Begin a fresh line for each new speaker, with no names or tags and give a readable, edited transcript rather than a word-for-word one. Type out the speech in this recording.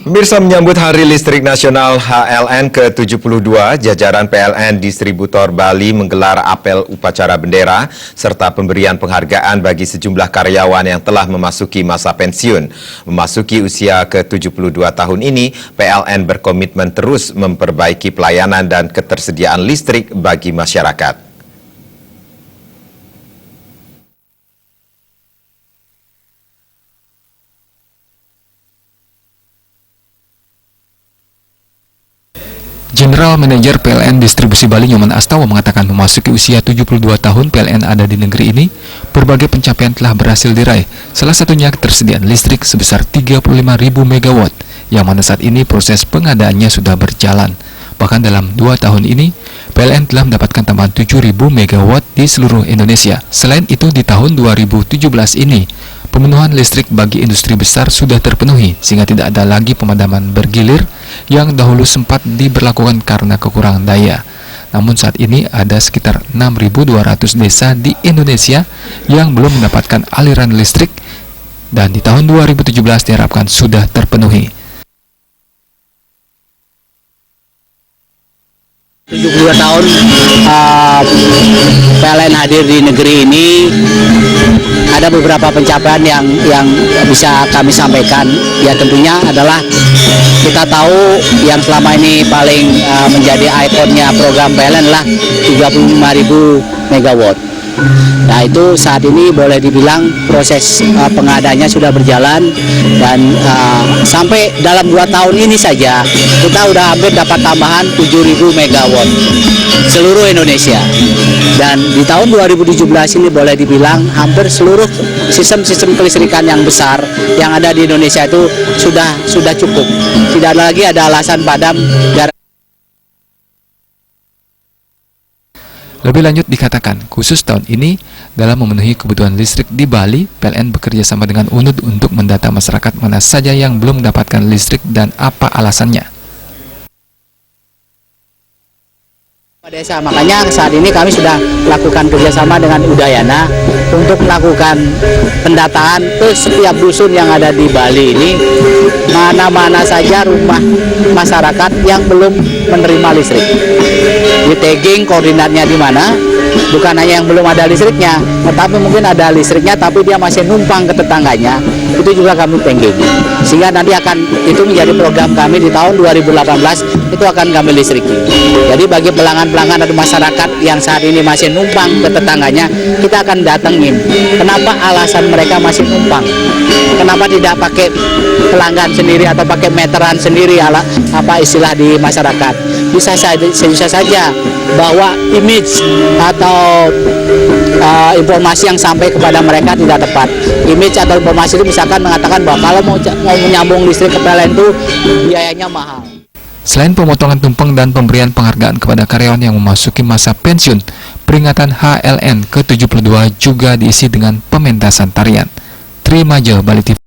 Pemirsa, menyambut Hari Listrik Nasional HLN ke-72, jajaran PLN Distributor Bali menggelar apel upacara bendera serta pemberian penghargaan bagi sejumlah karyawan yang telah memasuki masa pensiun. Memasuki usia ke-72 tahun ini, PLN berkomitmen terus memperbaiki pelayanan dan ketersediaan listrik bagi masyarakat.
General Manager PLN Distribusi Bali Nyoman Astawa mengatakan memasuki usia 72 tahun PLN ada di negeri ini, berbagai pencapaian telah berhasil diraih. Salah satunya ketersediaan listrik sebesar 35.000 MW, yang mana saat ini proses pengadaannya sudah berjalan. Bahkan dalam 2 tahun ini, PLN telah mendapatkan tambahan 7.000 MW di seluruh Indonesia. Selain itu, di tahun 2017 ini, pemenuhan listrik bagi industri besar sudah terpenuhi, sehingga tidak ada lagi pemadaman bergilir yang dahulu sempat diberlakukan karena kekurangan daya. Namun saat ini ada sekitar 6.200 desa di Indonesia yang belum mendapatkan aliran listrik, dan di tahun 2017 diharapkan sudah terpenuhi.
72 tahun PLN hadir di negeri ini, ada beberapa pencapaian yang bisa kami sampaikan. Ya tentunya adalah kita tahu yang selama ini paling menjadi ikonnya program PLN adalah 35.000 MW. Nah itu saat ini boleh dibilang proses pengadaannya sudah berjalan, dan sampai dalam 2 tahun ini saja kita udah hampir dapat tambahan 7.000 MW seluruh Indonesia. Dan di tahun 2017 ini boleh dibilang hampir seluruh sistem-sistem kelistrikan yang besar yang ada di Indonesia itu sudah cukup. Tidak lagi ada alasan padam.
Lebih lanjut dikatakan, khusus tahun ini, dalam memenuhi kebutuhan listrik di Bali, PLN bekerja sama dengan UNUD untuk mendata masyarakat mana saja yang belum mendapatkan listrik dan apa alasannya.
Desa, makanya saat ini kami sudah lakukan kerjasama dengan Udayana untuk melakukan pendataan ke setiap dusun yang ada di Bali ini, mana-mana saja rumah masyarakat yang belum menerima listrik. Di tagging koordinatnya di mana, bukan hanya yang belum ada listriknya, tetapi mungkin ada listriknya tapi dia masih numpang ke tetangganya, itu juga kami tagging. Sehingga nanti itu menjadi program kami di tahun 2018, itu akan kami listriki. Jadi bagi pelanggan-pelanggan atau masyarakat yang saat ini masih numpang ke tetangganya, kita akan datengin kenapa alasan mereka masih numpang, kenapa tidak pakai pelanggan sendiri atau pakai meteran sendiri, apa istilah di masyarakat. Bisa saja bahwa image atau informasi yang sampai kepada mereka tidak tepat. Image atau informasi itu misalkan mengatakan bahwa kalau mau menyambung listrik ke PLN itu biayanya mahal.
Selain pemotongan tumpeng dan pemberian penghargaan kepada karyawan yang memasuki masa pensiun, peringatan HLN ke-72 juga diisi dengan pementasan tarian. Trimaja Bali TV.